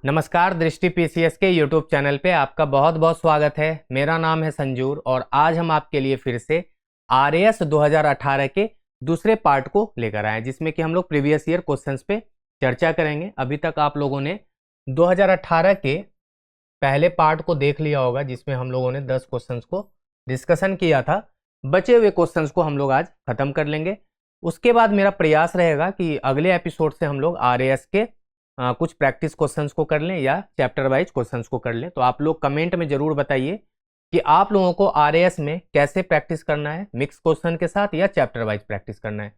नमस्कार, दृष्टि पीसीएस के यूट्यूब चैनल पे आपका बहुत बहुत स्वागत है। मेरा नाम है संजूर और आज हम आपके लिए फिर से आरएएस 2018 के दूसरे पार्ट को लेकर आए, जिसमें कि हम लोग प्रीवियस ईयर क्वेश्चंस पे चर्चा करेंगे। अभी तक आप लोगों ने 2018 के पहले पार्ट को देख लिया होगा, जिसमें हम लोगों ने 10 क्वेश्चंस को डिस्कशन किया था। बचे हुए क्वेश्चंस को हम लोग आज खत्म कर लेंगे। उसके बाद मेरा प्रयास रहेगा कि अगले एपिसोड से हम लोग आरएएस के कुछ प्रैक्टिस क्वेश्चंस को कर लें या चैप्टर वाइज क्वेश्चंस को कर लें। तो आप लोग कमेंट में जरूर बताइए कि आप लोगों को आरएएस में कैसे प्रैक्टिस करना है, मिक्स क्वेश्चन के साथ या चैप्टर वाइज प्रैक्टिस करना है।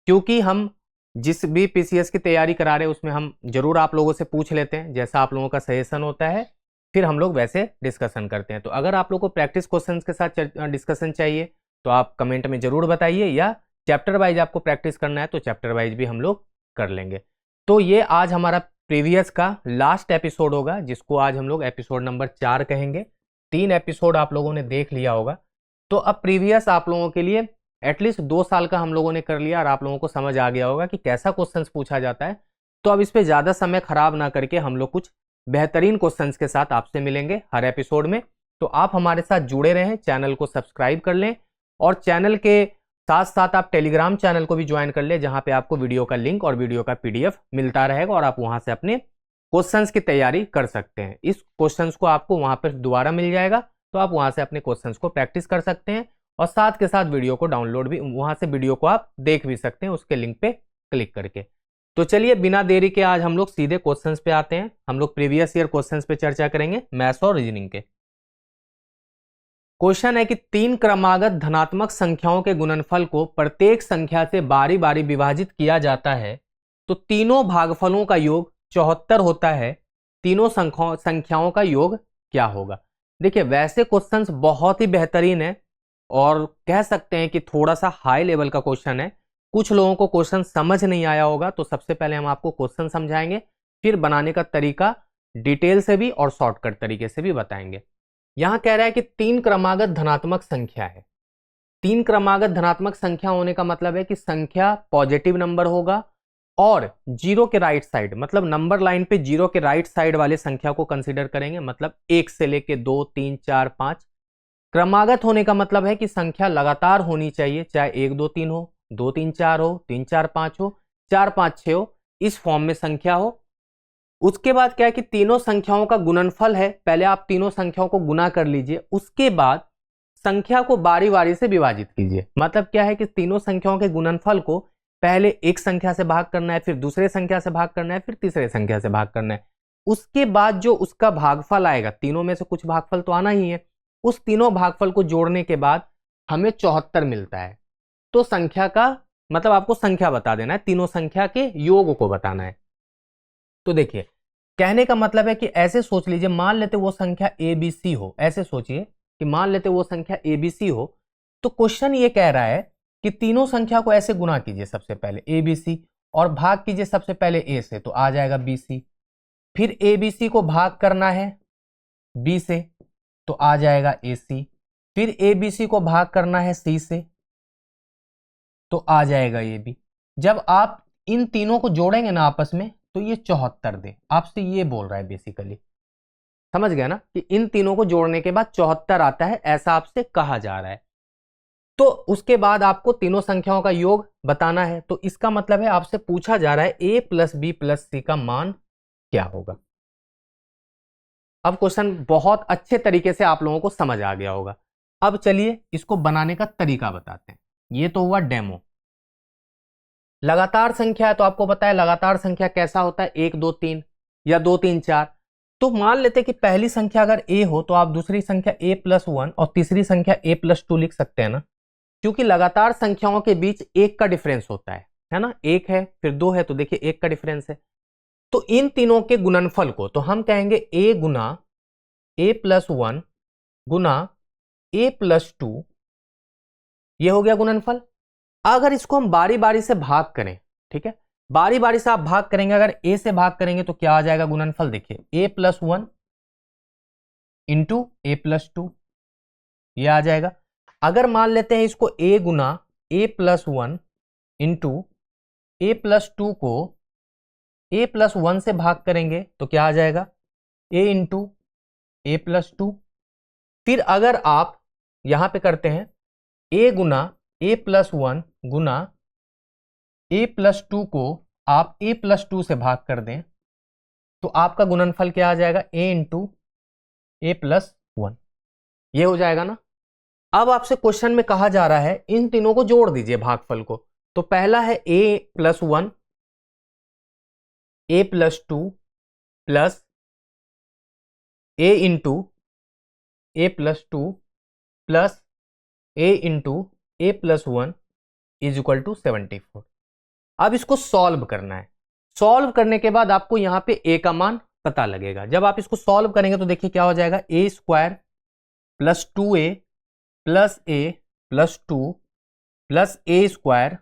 क्योंकि हम जिस भी पीसीएस की तैयारी करा रहे हैं उसमें हम जरूर आप लोगों से पूछ लेते हैं, जैसा आप लोगों का सजेशन होता है फिर हम लोग वैसे डिस्कशन करते हैं। तो अगर आप लोग को प्रैक्टिस क्वेश्चन के साथ डिस्कशन चाहिए तो आप कमेंट में जरूर बताइए, या चैप्टर वाइज आपको प्रैक्टिस करना है तो चैप्टर वाइज भी हम लोग कर लेंगे। तो ये आज हमारा प्रीवियस का लास्ट एपिसोड होगा, जिसको आज हम लोग एपिसोड नंबर 4 कहेंगे। 3 एपिसोड आप लोगों ने देख लिया होगा, तो अब प्रीवियस आप लोगों के लिए एटलीस्ट 2 साल का हम लोगों ने कर लिया और आप लोगों को समझ आ गया होगा कि कैसा क्वेश्चंस पूछा जाता है। तो अब इस पे ज़्यादा समय खराब ना करके हम लोग कुछ बेहतरीन क्वेश्चंस के साथ आपसे मिलेंगे हर एपिसोड में। तो आप हमारे साथ जुड़े रहें, चैनल को सब्सक्राइब कर लें और चैनल के साथ साथ आप टेलीग्राम चैनल को भी ज्वाइन कर ले, जहां पे आपको वीडियो का लिंक और वीडियो का पीडीएफ मिलता रहेगा और आप वहां से अपने क्वेश्चंस की तैयारी कर सकते हैं। इस क्वेश्चंस को आपको वहां पर दोबारा मिल जाएगा, तो आप वहां से अपने क्वेश्चंस को प्रैक्टिस कर सकते हैं और साथ के साथ वीडियो को डाउनलोड भी वहां से वीडियो को आप देख भी सकते हैं उसके लिंक पे क्लिक करके। तो चलिए बिना देरी के आज हम लोग सीधे क्वेश्चन पे आते हैं। हम लोग प्रीवियस ईयर क्वेश्चन पे चर्चा करेंगे, मैथ्स और रीजनिंग के। क्वेश्चन है कि 3 क्रमागत धनात्मक संख्याओं के गुणनफल को प्रत्येक संख्या से बारी बारी विभाजित किया जाता है तो तीनों भागफलों का योग 74 होता है। तीनों संख्याओं का योग क्या होगा? देखिए, वैसे क्वेश्चंस बहुत ही बेहतरीन है और कह सकते हैं कि थोड़ा सा हाई लेवल का क्वेश्चन है। कुछ लोगों को क्वेश्चन समझ नहीं आया होगा, तो सबसे पहले हम आपको क्वेश्चन समझाएंगे, फिर बनाने का तरीका डिटेल से भी और शॉर्टकट तरीके से भी बताएंगे। यहां कह रहा है कि 3 क्रमागत धनात्मक संख्या है। 3 क्रमागत धनात्मक संख्या होने का मतलब है कि संख्या पॉजिटिव नंबर होगा और जीरो के राइट साइड, मतलब नंबर लाइन पे जीरो के राइट साइड वाले संख्या को कंसीडर करेंगे। मतलब 1 से लेके 2, 3, 4, 5। क्रमागत होने का मतलब है कि संख्या लगातार होनी चाहिए, चाहे 1, 2, 3 हो, 2, 3, 4 हो, 3, 4, 5 हो, 4, 5, 6 हो, इस फॉर्म में संख्या हो। उसके बाद क्या है कि तीनों संख्याओं का गुणनफल है। पहले आप तीनों संख्याओं को गुना कर लीजिए, उसके बाद संख्या को बारी बारी से विभाजित कीजिए। मतलब क्या है कि तीनों संख्याओं के गुणनफल को पहले एक संख्या से भाग करना है, फिर दूसरे संख्या से भाग करना है, फिर तीसरे संख्या से भाग करना है। उसके बाद जो उसका भागफल आएगा, तीनों में से कुछ भागफल तो आना ही है, उस तीनों भागफल को जोड़ने के बाद हमें 74 मिलता है। तो संख्या का मतलब आपको संख्या बता देना है, तीनों संख्या के योग को बताना है। तो देखिए, कहने का मतलब है कि ऐसे सोच लीजिए, मान लेते वो संख्या एबीसी हो। ऐसे सोचिए कि मान लेते वो संख्या एबीसी हो, तो क्वेश्चन ये कह रहा है कि तीनों संख्या को ऐसे गुना कीजिए, सबसे पहले एबीसी, और भाग कीजिए सबसे पहले ए से, तो आ जाएगा बीसी। फिर एबीसी को भाग करना है बी से, तो आ जाएगा एसी। फिर एबीसी को भाग करना है सी से, तो आ जाएगा एबी। जब आप इन तीनों को जोड़ेंगे ना आपस में, तो ये 74 दे। आपसे ये बोल रहा है बेसिकली, समझ गया ना, कि इन तीनों को जोड़ने के बाद 74 आता है, ऐसा आपसे कहा जा रहा है। तो उसके बाद आपको तीनों संख्याओं का योग बताना है। तो इसका मतलब है आपसे पूछा जा रहा है a प्लस बी प्लस सी का मान क्या होगा। अब क्वेश्चन बहुत अच्छे तरीके से आप लोगों को समझ आ गया होगा। अब चलिए इसको बनाने का तरीका बताते हैं। ये तो हुआ डेमो। लगातार संख्या है तो आपको पता है लगातार संख्या कैसा होता है, 1, 2, 3 या 2, 3, 4। तो मान लेते कि पहली संख्या अगर a हो तो आप दूसरी संख्या a प्लस 1 और तीसरी संख्या a प्लस 2 लिख सकते हैं ना, क्योंकि लगातार संख्याओं के बीच 1 का डिफरेंस होता है ना। 1 है फिर 2 है, तो देखिए 1 का डिफरेंस है। तो इन तीनों के गुणनफल को तो हम कहेंगे a Guna a plus 1 Guna a plus 2, ये हो गया गुणनफल। अगर इसको हम बारी बारी से भाग करें, ठीक है, बारी बारी से आप भाग करेंगे, अगर a से भाग करेंगे तो क्या आ जाएगा गुणनफल, देखिए a plus 1 into a plus 2, ये आ जाएगा। अगर मान लेते हैं इसको a Guna a plus 1 into a plus 2 को a+1 से भाग करेंगे तो क्या आ जाएगा, a इंटू a+2। फिर अगर आप यहां पे करते हैं a Guna a+1 Guna a+2 को आप a+2 से भाग कर दें तो आपका गुणनफल क्या आ जाएगा, a इंटू a+1। ये हो जाएगा ना। अब आपसे क्वेश्चन में कहा जा रहा है इन तीनों को जोड़ दीजिए भागफल को। तो पहला है a+1 a+2 plus a into a+2 plus a into a+1 is equal to 74। अब इसको सॉल्व करना है। सॉल्व करने के बाद आपको यहां पे a का मान पता लगेगा। जब आप इसको सॉल्व करेंगे तो देखिए क्या हो जाएगा, a² plus 2a plus a plus 2 plus a²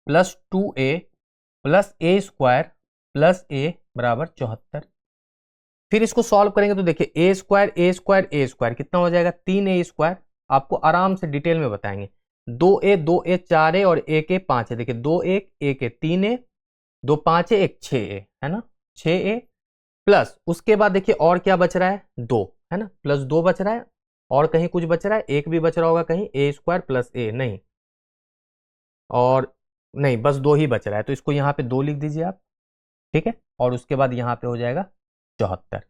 plus 2a plus a² plus a बराबर 74। फिर इसको सॉल्व करेंगे तो देखिए a² कितना हो जाएगा, 3a²। आपको आराम से डिटेल में बताएंगे। 2a 4a और 1a 5a। देखिए 2a 1a 3a 2 5a 1 6a है ना, 6a प्लस उसके बाद देखिए और क्या बच रहा है, 2 है ना, प्लस 2 बच रहा है और कहीं कुछ बच रहा है, एक भी बच रहा होगा कहीं, a² प्लस a नहीं, और नहीं बस 2 ही बच रहा है तो इसको यहाँ पे 2 लिख दीजिए आप, ठीक है। और उसके बाद यहाँ पे हो जाएगा 74।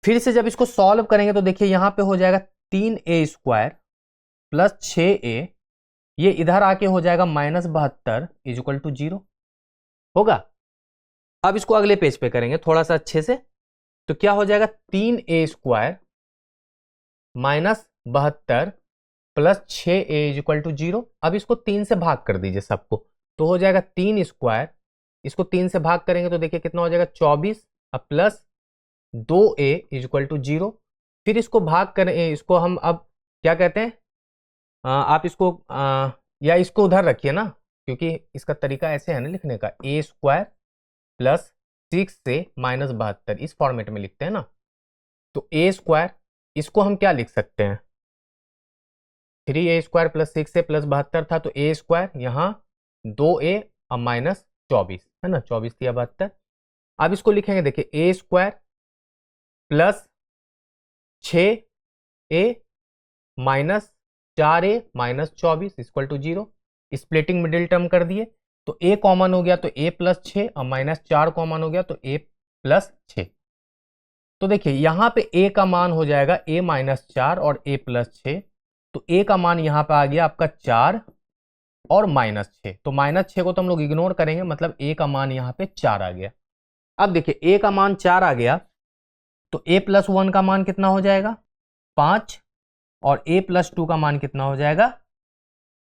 फिर से जब इसको सॉल्व करेंगे तो देखिए यहाँ पे हो जाएगा 3a² प्लस 6a, ये इधर आके हो जाएगा -72 इज इक्वल टू 0 होगा। अब इसको अगले पेज पे करेंगे थोड़ा सा अच्छे से। तो क्या हो जाएगा, 3a² -72 plus 6a is equal to 0। अब इसको 3 से भाग कर दीजिए सबको, तो हो जाएगा 3²। इसको 3 से भाग करेंगे तो देखिए कितना हो जाएगा, 24 plus 2a is equal to 0। फिर इसको भाग करें, इसको हम अब क्या कहते हैं, आप इसको या इसको उधर रखिए ना, क्योंकि इसका तरीका ऐसे है ना लिखने का, a² प्लस 6 से -72 इस फॉर्मेट में लिखते हैं ना। तो a² इसको हम क्या लिख सकते हैं, 3a² प्लस 6a प्लस 72 था तो a² यहाँ 2a और -24 है ना, 24 दिया 72। अब इसको लिखेंगे देखिए a² plus 6a minus 4a minus 24 equal to 0। Splitting middle term कर दिए तो a कॉमन हो गया तो a प्लस 6 और -4 कॉमन हो गया तो a प्लस 6। तो देखिए यहाँ पे a का मान हो जाएगा a -4 और a प्लस 6। तो a का मान यहाँ पे आ गया आपका 4 और -6। तो -6 को तो हम लोग इग्नोर करेंगे, मतलब a का मान यहाँ पे 4 आ गया। अब देखिए a का मान 4 आ गया तो a+1 का मान कितना हो जाएगा, 5, और a+2 का मान कितना हो जाएगा,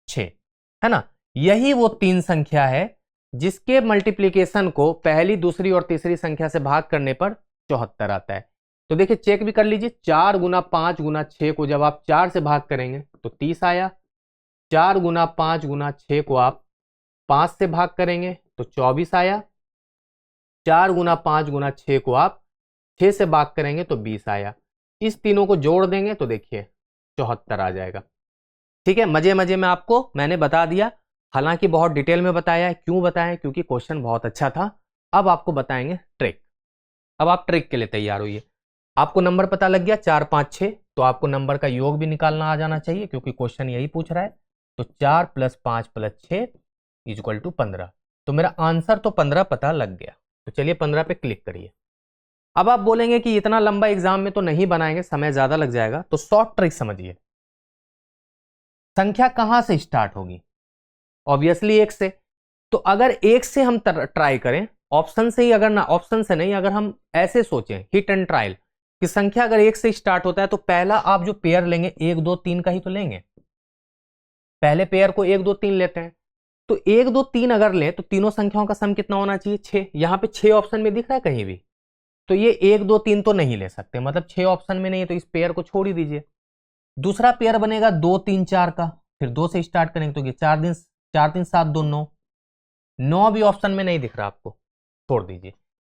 6 है ना। यही वो 3 संख्या है जिसके मल्टीप्लीकेशन को पहली दूसरी और तीसरी संख्या से भाग करने पर 74 आता है। तो देखिए चेक भी कर लीजिए, 4 गुना 5 गुना 6 को जब आप 4 से भाग करेंगे तो 30 आया, 4 गुना 5 गुना 6 को आप 5 से भाग करेंगे तो 24 आया, 4 गुना 5 गुना 6 को आप 6 से भाग करेंगे तो 20 आया। इस तीनों को जोड़ देंगे तो देखिए 74 आ जाएगा। ठीक है, मजे मजे में आपको मैंने बता दिया, हालांकि बहुत डिटेल में बताया है। क्यों बताया, क्योंकि क्वेश्चन बहुत अच्छा था। अब आपको बताएंगे ट्रिक। अब आप ट्रिक के लिए तैयार होइए। आपको नंबर पता लग गया 4 5 6, तो आपको नंबर का योग भी निकालना आ जाना चाहिए क्योंकि क्वेश्चन यही पूछ रहा है। तो 4 + 5 + 6 = 15। तो मेरा आंसर तो 15 पता लग गया। तो चलिए 15 पे क्लिक करिए। अब आप बोलेंगे कि इतना लंबा एग्जाम में तो नहीं बनाएंगे, समय ज्यादा लग जाएगा। तो शॉर्ट ट्रिक समझिए। संख्या कहां से स्टार्ट होगी, ऑब्वियसली 1 से। तो अगर 1 से हम ट्राई करें, ऑप्शन से ही, अगर ना ऑप्शन से नहीं, अगर हम ऐसे सोचें हिट एंड ट्रायल कि संख्या अगर 1 से स्टार्ट होता है तो पहला आप जो पेयर लेंगे 1 2 3 का ही तो लेंगे। पहले पेयर को 1 2 3 लेते हैं। तो 1 2 3 अगर ले तो तीनों संख्याओं का सम कितना होना चाहिए, 6। यहां पे 6 ऑप्शन में दिख रहा है कहीं भी, तो ये 1 2 3 तो नहीं ले सकते, मतलब 6 ऑप्शन में नहीं है, तो इस पेयर को छोड़ ही दीजिए। दूसरा पेयर बनेगा 2 3 4 का, फिर 2 से स्टार्ट करेंगे तो ये 4 3 7 2 9, 9 भी ऑप्शन में नहीं दिख रहा आपको, छोड़ दीजिए।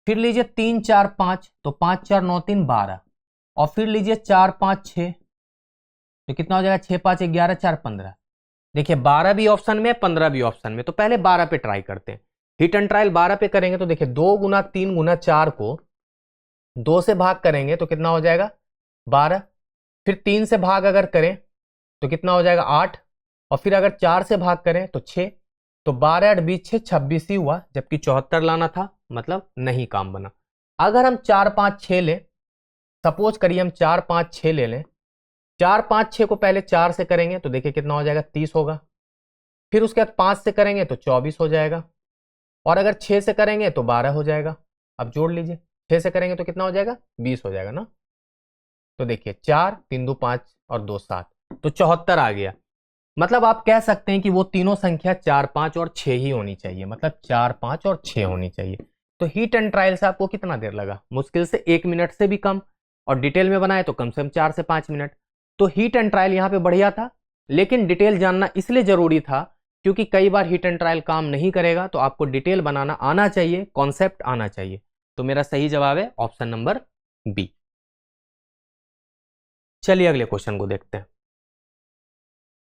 फिर लीजिए 3 4 5, तो 5 4 9 3 12, और फिर लीजिए 4 5 6, तो कितना हो जाएगा, 6 5 11 4 15। देखिए 12 भी ऑप्शन में, 15 भी ऑप्शन में, तो पहले 12 पे ट्राई करते हैं। हीट एंड ट्रायल 12 पे करेंगे तो देखिए 2 गुना 3 गुना 4 को 2 से भाग करेंगे तो कितना हो जाएगा 12, फिर 3 से भाग अगर करें तो कितना हो जाएगा 8, और फिर अगर 4 से भाग करें तो 6, तो 12 8 20 6 26 ही हुआ, जबकि 74 लाना था, मतलब नहीं काम बना। अगर हम 4 5 6 लें, सपोज करिए हम 4 5 6 ले लें, 4 5 6 को पहले 4 से करेंगे तो देखिए कितना हो जाएगा 30 होगा, फिर उसके बाद 5 से करेंगे तो 24 हो जाएगा, और अगर 6 से करेंगे तो 12 हो जाएगा। अब जोड़ लीजिए, 6 से करेंगे तो कितना हो जाएगा 20 हो जाएगा ना। तो देखिए 4 3 2 5 और 2 7, तो 74 आ गया। मतलब आप कह सकते हैं कि वो तीनों संख्या 4 5 और 6 ही होनी चाहिए, मतलब 4 5 और 6 होनी चाहिए। तो हीट एंड ट्रायल से आपको कितना देर लगा, मुश्किल से 1 मिनट से भी कम, और डिटेल में बनाए तो कम से कम 4 से 5 मिनट। तो हीट एंड ट्रायल यहाँ पे बढ़िया था, लेकिन डिटेल जानना इसलिए जरूरी था क्योंकि कई बार हीट एंड ट्रायल काम नहीं करेगा, तो आपको डिटेल बनाना आना चाहिए, कॉन्सेप्ट आना चाहिए। तो मेरा सही जवाब है ऑप्शन नंबर बी। चलिए अगले क्वेश्चन को देखते हैं।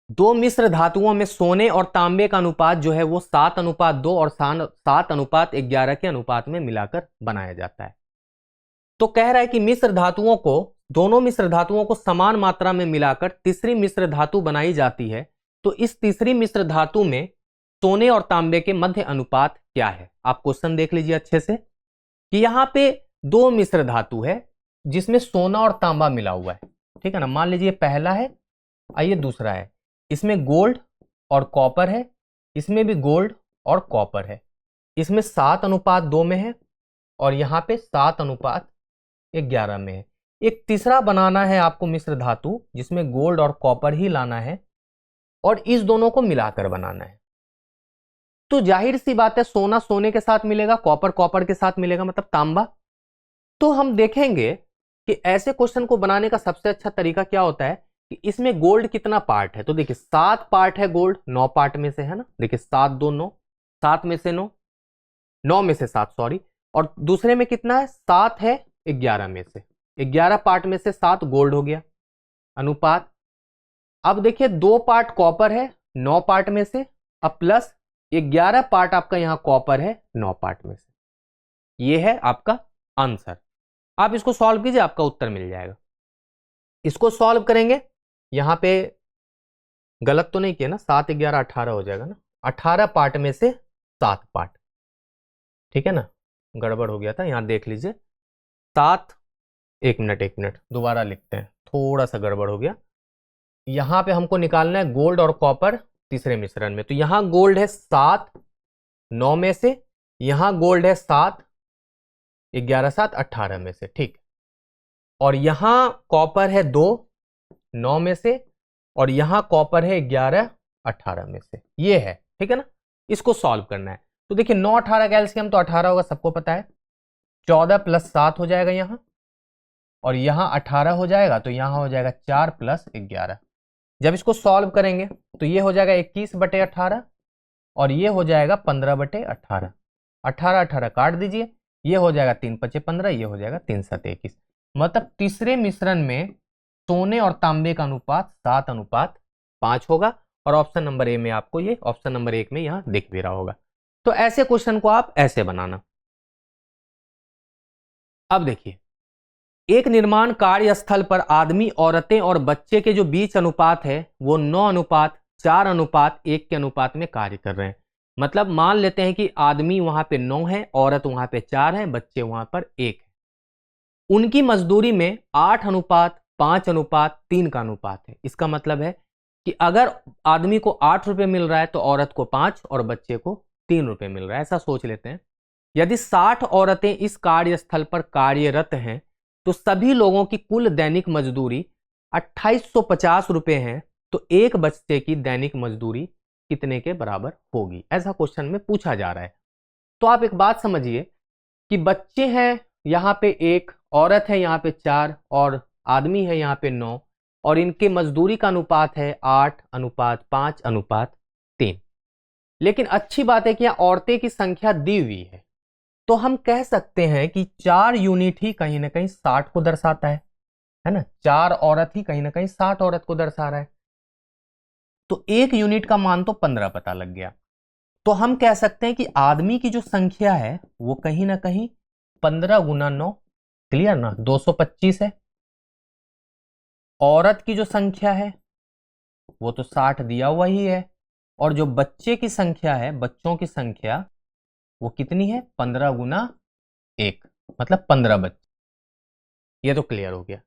दो मिश्र धातुओं में सोने और तांबे का अनुपात जो है वो 7:2 और 7:11 के अनुपात में मिलाकर बनाया जाता है। तो कह रहा है कि दोनों मिश्र धातुओं को समान मात्रा में मिलाकर तीसरी मिश्र धातु बनाई जाती है। तो इस तीसरी मिश्र धातु में सोने और तांबे के मध्य अनुपात क्या है। आप क्वेश्चन देख लीजिए अच्छे से कि यहां पे दो मिश्र धातु है जिसमें सोना और तांबा मिला हुआ है, ठीक है ना। मान लीजिए पहला है, आइए दूसरा है, इसमें गोल्ड और कॉपर है, इसमें भी गोल्ड और कॉपर है, इसमें 7:2 में है और यहां पे 7:11 में है। एक तीसरा बनाना है आपको मिश्र धातु जिसमें गोल्ड और कॉपर ही लाना है और इस दोनों को मिलाकर बनाना है। तो जाहिर सी बात है सोना सोने के साथ मिलेगा, कॉपर कॉपर के साथ मिलेगा, मतलब तांबा। तो हम देखेंगे कि ऐसे क्वेश्चन को बनाने का सबसे अच्छा तरीका क्या होता है कि इसमें गोल्ड कितना पार्ट है। तो देखिए 7 पार्ट है गोल्ड, 9 पार्ट में से है ना। देखिए 7 2 9, 7 में से 9, 9 में से 7 सॉरी, और दूसरे में कितना है 7 है 11 में से, 11 पार्ट में से 7 गोल्ड हो गया अनुपात। अब देखिए 2 पार्ट कॉपर है 9 पार्ट में से, अब प्लस 11 पार्ट आपका यहां कॉपर है 9 पार्ट में से। यह है आपका आंसर। आप इसको सॉल्व कीजिए, आपका उत्तर मिल जाएगा। इसको सॉल्व करेंगे, यहां पे गलत तो नहीं किया ना, 7 11 18 हो जाएगा ना, 18 पार्ट में से 7 पार्ट, ठीक है ना। गड़बड़ हो गया था, यहां देख लीजिए 7, एक मिनट दोबारा लिखते हैं, थोड़ा सा गड़बड़ हो गया। यहां पे हमको निकालना है गोल्ड और कॉपर तीसरे मिश्रण में। तो यहां गोल्ड है 7 9 में से, यहां गोल्ड है 7 11 7 18 में से, ठीक। और यहां कॉपर है 2 9 में से, और यहां कॉपर है 11 18 में से। ये है, ठीक है ना। इसको सॉल्व करना है। तो देखिए 9 18 का एलसीएम तो 18 होगा, सबको पता है। 14 + 7 हो जाएगा यहां, और यहां 18 हो जाएगा, तो यहां हो जाएगा 4 + 11। जब इसको सॉल्व करेंगे तो ये हो जाएगा 21/18 और ये हो जाएगा 15/18। 18 18 काट दीजिए, ये हो जाएगा 3 × 5 = 15, ये हो जाएगा 3 × 7 = 21। मतलब तीसरे मिश्रण में सोने और तांबे का अनुपात 7:5 होगा। और ऑप्शन नंबर ए में आपको ये ऑप्शन नंबर 1 में यहां दिख भी रहा होगा। तो ऐसे क्वेश्चन को आप ऐसे बनाना। अब देखिए एक निर्माण कार्यस्थल पर आदमी औरतें और बच्चे के जो बीच अनुपात है वो 9:4:1 के अनुपात में कार्य कर रहे हैं। मतलब मान लेते हैं कि आदमी वहां पे 9 है, औरत वहां पे 4 है, बच्चे वहां पर 1 है। उनकी मजदूरी में 8:5:3 का अनुपात है। इसका मतलब है कि अगर आदमी को 8 रुपए मिल रहा है तो औरत को 5 और बच्चे को 3 रुपए मिल रहा है। ऐसा सोच लेते हैं। यदि 60 औरतें इस कार्यस्थल पर कार्यरत हैं तो सभी लोगों की कुल दैनिक मजदूरी 2850 रुपए है। तो एक बच्चे की दैनिक मजदूरी कितने के बराबर होगी, ऐसा क्वेश्चन में पूछा जा रहा है। तो आप एक बात समझिए कि बच्चे हैं यहाँ पे 1, औरत है यहाँ पे 4 और आदमी है यहाँ पे 9, और इनके मजदूरी का अनुपात है 8:5:3। लेकिन अच्छी बात है कि यहाँ औरतें की संख्या दी हुई है, तो हम कह सकते हैं कि 4 यूनिट ही कहीं ना कहीं 60 को दर्शाता है ना। 4 औरत ही कहीं ना कहीं 60 औरत को दर्शा रहा है। तो 1 यूनिट का मान तो 15 पता लग गया। तो हम कह सकते हैं कि आदमी की जो संख्या है वो कहीं ना कहीं 15 गुना 9, क्लियर ना, 225 है। औरत की जो संख्या है वो तो 60 दिया हुआ ही है, और जो बच्चे की संख्या है, बच्चों की संख्या वो कितनी है, 15 गुना 1, मतलब 15 बच्चे। ये तो क्लियर हो गया।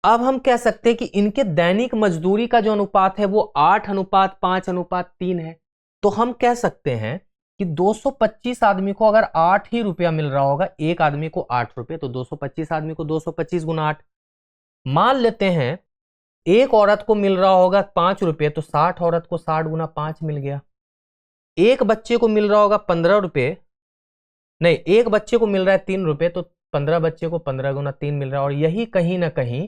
अब हम कह सकते हैं कि इनके दैनिक मजदूरी का जो अनुपात है वो 8:5:3 है। तो हम कह सकते हैं कि 225 आदमी को अगर 8 ही रुपया मिल रहा होगा, एक आदमी को 8 रुपये, तो 225 आदमी को 225 गुना 8। मान लेते हैं एक औरत को मिल रहा होगा 5 रुपये, तो 60 औरत को 60 गुना 5 मिल गया। एक बच्चे को मिल रहा होगा 15 रुपये, नहीं, एक बच्चे को मिल रहा है 3 रुपये, तो 15 बच्चे को 15 गुना 3 मिल रहा है। और यही कहीं ना कहीं,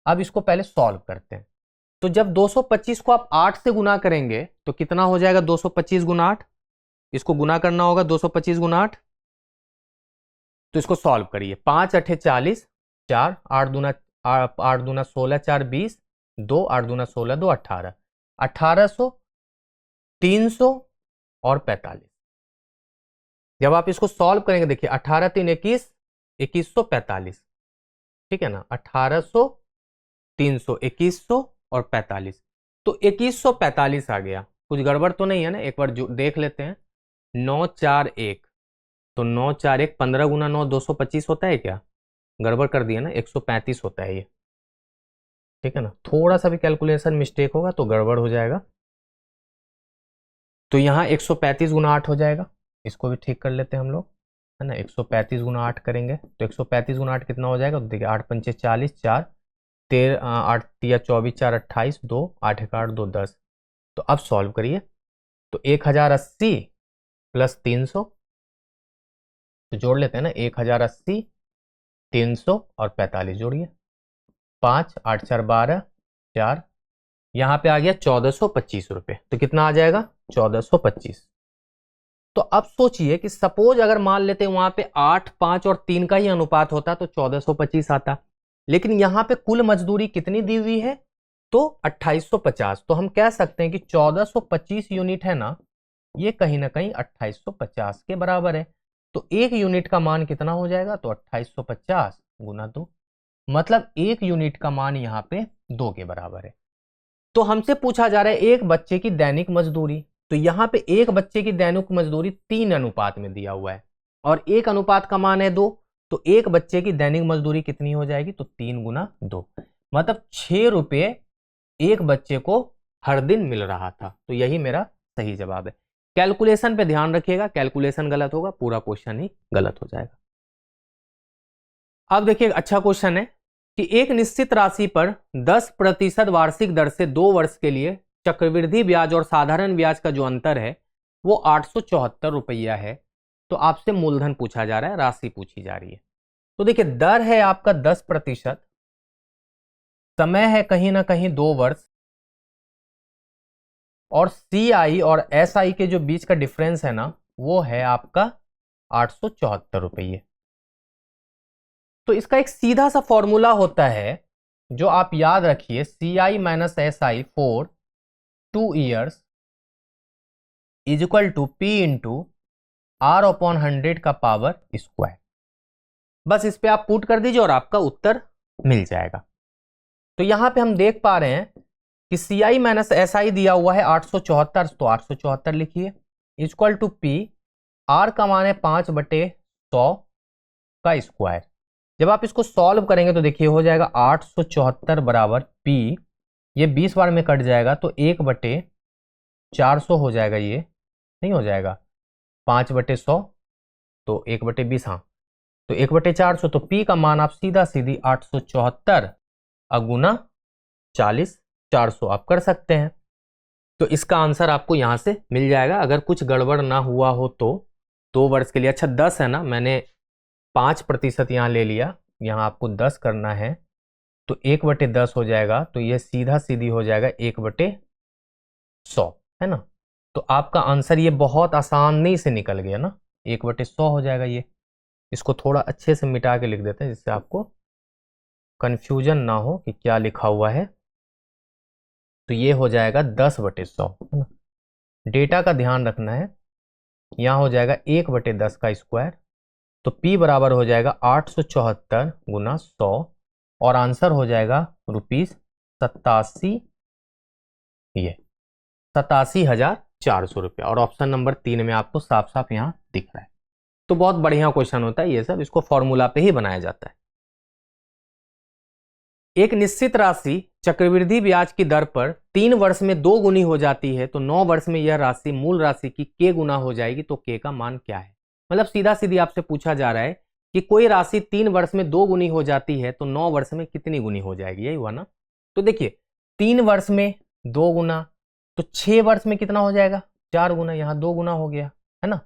अब इसको पहले सॉल्व करते हैं। तो जब 225 को आप 8 से गुना करेंगे तो कितना हो जाएगा, 225 गुना 8, इसको गुना करना होगा 225 गुना 8। तो इसको सॉल्व करिए, 5 अठे 40, 4 8 दूना 16, 4 20, 2 8 दूना 16, 2 18, 1800, 300 और 45। जब आप इसको सॉल्व करेंगे, देखिए 18 3 21, 2145, ठीक है ना, 1800, 300, 2100 और 45। तो 2145 आ गया। कुछ गड़बड़ तो नहीं है ना, एक बार जो देख लेते हैं। 941, तो 941 15 गुना 9 225 होता है क्या, गड़बड़ कर दिया ना, 135 होता है ये, ठीक है ना। थोड़ा सा भी कैलकुलेशन मिस्टेक होगा तो गड़बड़ हो जाएगा। तो यहाँ 135 गुना 8 हो जाएगा, इसको भी ठीक कर लेते हैं हम लोग, है ना। 135 गुना 8 करेंगे तो 135 गुना 8 कितना हो जाएगा, तो देखिए 8 पंचे 40, 4 13 8 तिया 24, 4 28, 2 8 1 8 2 10। तो अब सॉल्व करिए, तो 1080 प्लस 300, तो जोड़ लेते हैं ना, 1080, 300 और 45 जोड़िए, 5 8 4 12, 4, यहाँ पे आ गया 1425 रुपये। तो कितना आ जाएगा, 1425। तो अब सोचिए कि सपोज अगर मान लेते हैं वहां पे 8 5 और 3 का ही अनुपात होता तो 1425 आता, लेकिन यहां पे कुल मजदूरी कितनी दी हुई है, तो 2850। तो हम कह सकते हैं कि 1425 यूनिट है ना, ये कहीं ना कहीं 2850 के बराबर है। तो एक यूनिट का मान कितना हो जाएगा, तो 2850 गुना 2, मतलब एक यूनिट का मान यहाँ पे 2 के बराबर है। तो हमसे पूछा जा रहा है एक बच्चे की दैनिक मजदूरी, तो यहाँ पे एक बच्चे की दैनिक मजदूरी 3 अनुपात में दिया हुआ है और एक अनुपात का मान है 2, तो एक बच्चे की दैनिक मजदूरी कितनी हो जाएगी, तो 3 गुना 2, मतलब 6 रुपये एक बच्चे को हर दिन मिल रहा था। तो यही मेरा सही जवाब है। कैलकुलेशन पे ध्यान रखिएगा, कैलकुलेशन गलत होगा पूरा क्वेश्चन ही गलत हो जाएगा। अब देखिए अच्छा क्वेश्चन है कि एक निश्चित राशि पर 10% वार्षिक दर से 2 वर्ष के लिए चक्रवृद्धि ब्याज और साधारण ब्याज का जो अंतर है वो 874 रुपया है। तो आपसे मूलधन पूछा जा रहा है, राशि पूछी जा रही है। तो देखिए दर है आपका 10%, समय है कहीं ना कहीं 2 वर्ष, और CI और SI के जो बीच का डिफरेंस है ना वो है आपका 874 रुपये। तो इसका एक सीधा सा फॉर्मूला होता है जो आप याद रखिए, CI minus SI for 2 years is equal to P into R upon 100 का पावर स्क्वायर। बस इस पे आप पुट कर दीजिए और आपका उत्तर मिल जाएगा। तो यहां पे हम देख पा रहे हैं कि CI माइनस SI दिया हुआ है 874, तो 874 लिखिए, इक्वल टू P, R का मान है 5/100 का स्क्वायर। जब आप इसको सॉल्व करेंगे तो देखिए हो जाएगा 874 बराबर P, ये 20 बार में कट जाएगा तो 1/400 हो जाएगा, ये नहीं हो जाएगा 5/100, तो 1/20, हाँ, तो 1/400। तो P का मान आप सीधा सीधी 874 अगुना 40, 400 आप कर सकते हैं। तो इसका आंसर आपको यहां से मिल जाएगा अगर कुछ गड़बड़ ना हुआ हो तो 2 वर्ष के लिए। अच्छा 10 है ना, मैंने 5% यहाँ ले लिया, यहाँ आपको 10 करना है, तो 1/10 हो जाएगा, तो ये सीधा सीधी हो जाएगा 1/100, है ना। तो आपका आंसर ये बहुत आसानी से निकल गया ना, 1/100 हो जाएगा ये। इसको थोड़ा अच्छे से मिटा के लिख देते हैं जिससे आपको कंफ्यूजन ना हो कि क्या लिखा हुआ है। तो ये हो जाएगा 10/100, है ना। डेटा का ध्यान रखना है, यहाँ हो जाएगा 1/10 का स्क्वायर, तो P बराबर हो जाएगा 874 गुना 100 और आंसर हो जाएगा ₹87, ये 87,400 रुपया। और ऑप्शन नंबर 3 में आपको साफ साफ यहाँ दिख रहा है। तो बहुत बढ़िया क्वेश्चन होता है ये सब, इसको फॉर्मूला पे ही बनाया जाता है। एक निश्चित राशि चक्रवृद्धि ब्याज की दर पर 3 वर्ष में 2 गुनी हो जाती है, तो 9 वर्ष में यह राशि मूल राशि की k गुना हो जाएगी, तो k का मान क्या है। मतलब सीधा सीधी आपसे पूछा जा रहा है कि कोई राशि 3 वर्ष में 2 गुनी हो जाती है तो 9 वर्ष में कितनी गुनी हो जाएगी, यही हुआ ना। तो देखिए 3 वर्ष में 2 गुना, तो 6 वर्ष में कितना हो जाएगा, 4 गुना, यहाँ 2 गुना हो गया है ना।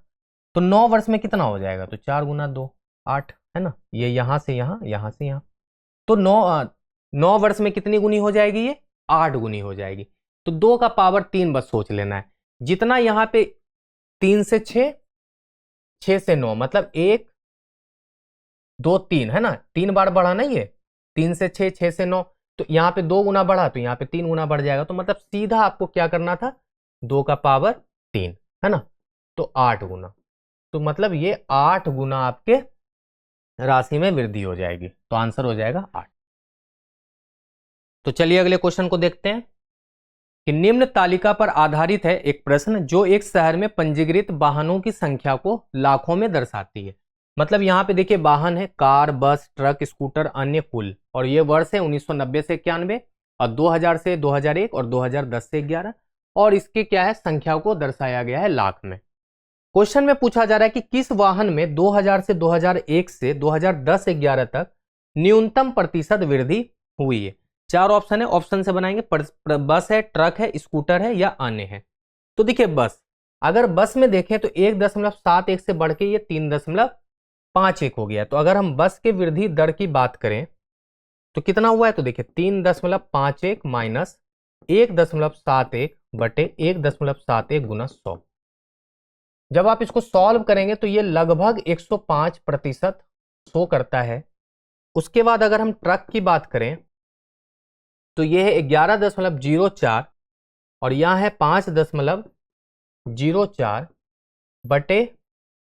तो 9 वर्ष में कितना हो जाएगा, तो 4 गुना 2 8 है ना, ये यहाँ से यहाँ, यहाँ से यहाँ, तो 9 वर्ष में कितनी गुनी हो जाएगी, ये 8 गुनी हो जाएगी। तो 2 का पावर 3 बस सोच लेना है, जितना यहाँ पे 3 से 6, 6 से 9, मतलब 1 2 3 है ना, 3 बार बढ़ा ना ये, 3 से 6, 6 से 9, तो यहाँ पे 2 गुना बढ़ा तो यहाँ पे 3 गुना बढ़ जाएगा। तो मतलब सीधा आपको क्या करना था, 2 का पावर 3 है ना, तो 8 गुना, तो मतलब ये 8 गुना आपके राशि में वृद्धि हो जाएगी, तो आंसर हो जाएगा 8। तो चलिए अगले क्वेश्चन को देखते हैं कि निम्न तालिका पर आधारित है एक प्रश्न जो एक शहर में पंजीकृत वाहनों की संख्या को लाखों में दर्शाती है। मतलब यहाँ पे देखिए वाहन है कार, बस, ट्रक, स्कूटर, अन्य कुल, और ये वर्ष है 1990 से 91 और 2000 से 2001 और 2010 से 11, और इसके क्या है, संख्या को दर्शाया गया है लाख में। क्वेश्चन में पूछा जा रहा है कि किस वाहन में 2000 से 2001 से 2010-11 तक न्यूनतम प्रतिशत वृद्धि हुई है। 4 ऑप्शन है, ऑप्शन से बनाएंगे, बस है, ट्रक है, स्कूटर है या अन्य है। तो देखिए बस, अगर बस में देखें तो 1.71 से बढ़ के ये 3.51 हो गया। तो अगर हम बस के वृद्धि दर की बात करें तो कितना हुआ है, तो देखिए 3.51 माइनस 1.71 बटे 1.71 गुना 100। जब आप इसको सॉल्व करेंगे तो ये लगभग 105% शो करता है। उसके बाद अगर हम ट्रक की बात करें तो ये है 11.04 और यहाँ है 5.04 बटे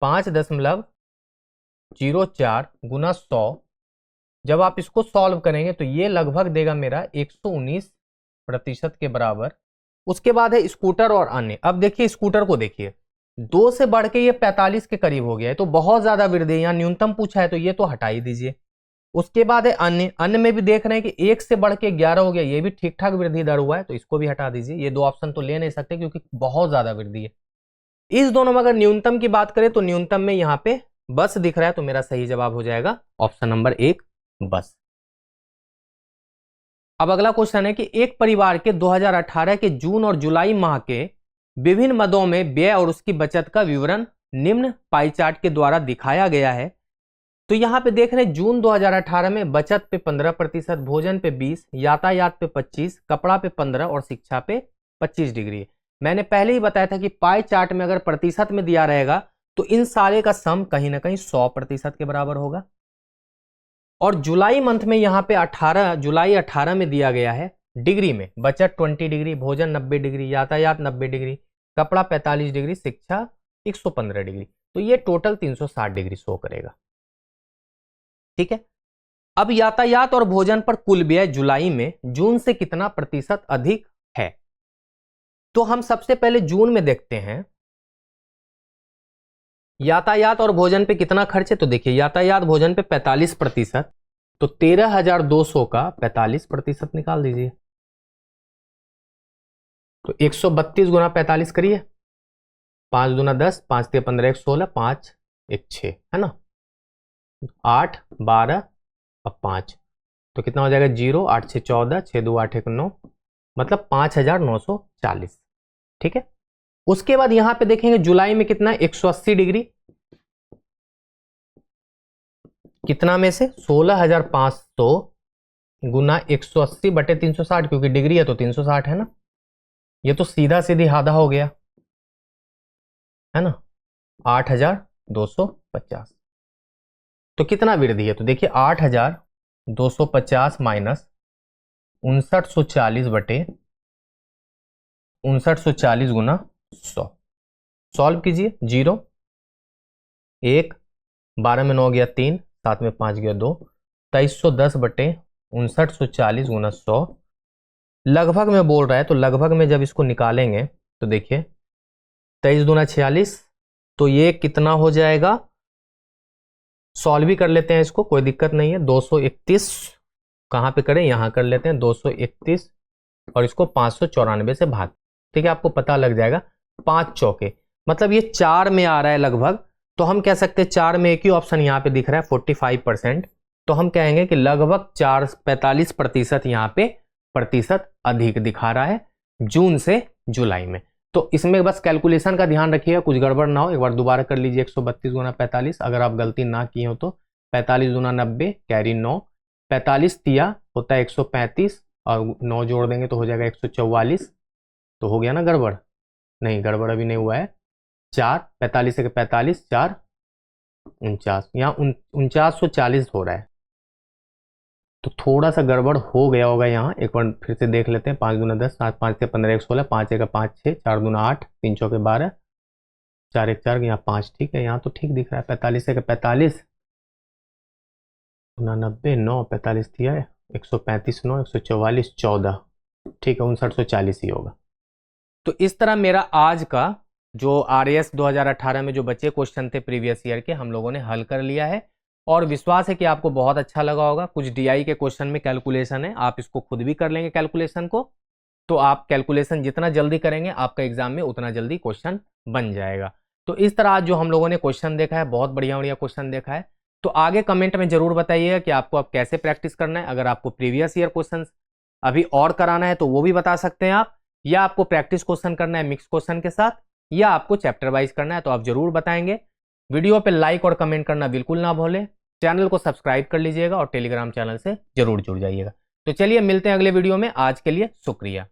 5.04 गुना 100। जब आप इसको सॉल्व करेंगे तो ये लगभग देगा मेरा 119% के बराबर। उसके बाद है स्कूटर और अन्य। अब देखिए स्कूटर को देखिए, 2 से बढ़ के ये 45 के करीब हो गया है, तो बहुत ज्यादा वृद्धि। यहाँ न्यूनतम पूछा है तो ये तो हटा ही दीजिए। उसके बाद है अन्य, अन्य में भी देख रहे हैं कि 1 से बढ़ के 11 हो गया, ये भी ठीक ठाक वृद्धि दर हुआ है, तो इसको भी हटा दीजिए। ये 2 ऑप्शन तो ले नहीं सकते क्योंकि बहुत ज्यादा वृद्धि है। इस दोनों में अगर न्यूनतम की बात करें तो न्यूनतम में यहाँ पे बस दिख रहा है, तो मेरा सही जवाब हो जाएगा ऑप्शन नंबर 1 बस। अब अगला क्वेश्चन है कि एक परिवार के 2018 के जून और जुलाई माह के विभिन्न मदों में व्यय और उसकी बचत का विवरण निम्न पाई चार्ट के द्वारा दिखाया गया है। तो यहाँ पे देख रहे हैं जून 2018 में बचत पे 15%, भोजन पे 20%, यातायात पे 25%, कपड़ा पे 15% और शिक्षा पे 25 डिग्री। मैंने पहले ही बताया था कि पाई चार्ट में अगर प्रतिशत में दिया रहेगा तो इन सारे का सम कहीं ना कहीं 100% के बराबर होगा। और जुलाई मंथ में यहाँ पे जुलाई 18 में दिया गया है डिग्री में, बचत 20 डिग्री, भोजन 90 डिग्री, यातायात 90 डिग्री, कपड़ा 45 डिग्री, शिक्षा 115 डिग्री, तो ये टोटल 360 डिग्री शो करेगा। ठीक है। अब यातायात और भोजन पर कुल व्यय जुलाई में जून से कितना प्रतिशत अधिक है, तो हम सबसे पहले जून में देखते हैं यातायात और भोजन पे कितना खर्च है। तो देखिए यातायात भोजन पे 45%, तो 13,200 का 45% निकाल दीजिए, तो 132 गुना 45 करिए, 5 दूना 10, 5 ते 15 1 16, 5 1 6 है ना, 8 12 और 5, तो कितना हो जाएगा 0, 8 6 14, 6 2 8 1 9, मतलब 5,940। ठीक है। उसके बाद यहां पे देखेंगे जुलाई में कितना है 180 डिग्री, कितना में से 16,500 गुना 180 बटे 360, क्योंकि डिग्री है तो 360 है ना, ये तो सीधा सीधी आधा हो गया है ना, 8,250। तो कितना वृद्धि है, तो देखिए 8,250 माइनस 5940 बटे 5940 गुना 100, सॉल्व कीजिए। 0 1, 12 में 9 गया 3, 7 में 5 गया 2, 2310 बटे 5940 गुना 100। लगभग में बोल रहा है तो लगभग में जब इसको निकालेंगे तो देखिए 23 दूना 46, तो ये कितना हो जाएगा, सॉल्व भी कर लेते हैं इसको, कोई दिक्कत नहीं है। 231 कहाँ पे करें, यहाँ कर लेते हैं 231 और इसको 594 से भाग, ठीक है, आपको पता लग जाएगा। 5 चौके मतलब ये 4 में आ रहा है लगभग, तो हम कह सकते हैं 4 में एक ही ऑप्शन यहाँ पे दिख रहा है 45%, तो हम कहेंगे कि लगभग 45% यहाँ पे प्रतिशत अधिक दिखा रहा है जून से जुलाई में। तो इसमें बस कैलकुलेशन का ध्यान रखिएगा, कुछ गड़बड़ ना हो। एक बार दोबारा कर लीजिए 132 गुना 45, अगर आप गलती ना किए हो तो 45 गुना 90 कैरी 9, 45 तिया होता है 135 और 9 जोड़ देंगे तो हो जाएगा 144, तो हो गया ना गड़बड़, नहीं गड़बड़ अभी नहीं हुआ है। 4 45 से 45 4 49, यहाँ 4940 हो रहा है, तो थोड़ा सा गड़बड़ हो गया होगा यहाँ। एक बार फिर से देख लेते हैं। 5 दूना 10, 7 5 से 15 1 16, 5 1 5 6, 4 दूना 8, 3 चौके 12, 4 1 4, यहाँ 5, ठीक है, यहाँ तो ठीक दिख रहा है। 45 से 45 गुना 90 9, 45 दिया है 135 9, 144 14, ठीक है 5940 ही होगा। तो इस तरह मेरा आज का जो RAS 2018 में जो बचे क्वेश्चन थे प्रीवियस ईयर के, हम लोगों ने हल कर लिया है और विश्वास है कि आपको बहुत अच्छा लगा होगा। कुछ DI के क्वेश्चन में कैलकुलेशन है, आप इसको खुद भी कर लेंगे कैलकुलेशन को, तो आप कैलकुलेशन जितना जल्दी करेंगे आपका एग्जाम में उतना जल्दी क्वेश्चन बन जाएगा। तो इस तरह आज जो हम लोगों ने क्वेश्चन देखा है, बहुत बढ़िया बढ़िया क्वेश्चन देखा है। तो आगे कमेंट में जरूर बताइएगा कि आपको अब कैसे प्रैक्टिस करना है। अगर आपको प्रीवियस ईयर क्वेश्चन अभी और कराना है तो वो भी बता सकते हैं आप, या आपको प्रैक्टिस क्वेश्चन करना है मिक्स क्वेश्चन के साथ, या आपको चैप्टर वाइज करना है तो आप जरूर बताएंगे। वीडियो पे लाइक और कमेंट करना बिल्कुल ना भूलें। चैनल को सब्सक्राइब कर लीजिएगा और टेलीग्राम चैनल से जरूर जुड़ जाइएगा। तो चलिए मिलते हैं अगले वीडियो में, आज के लिए शुक्रिया।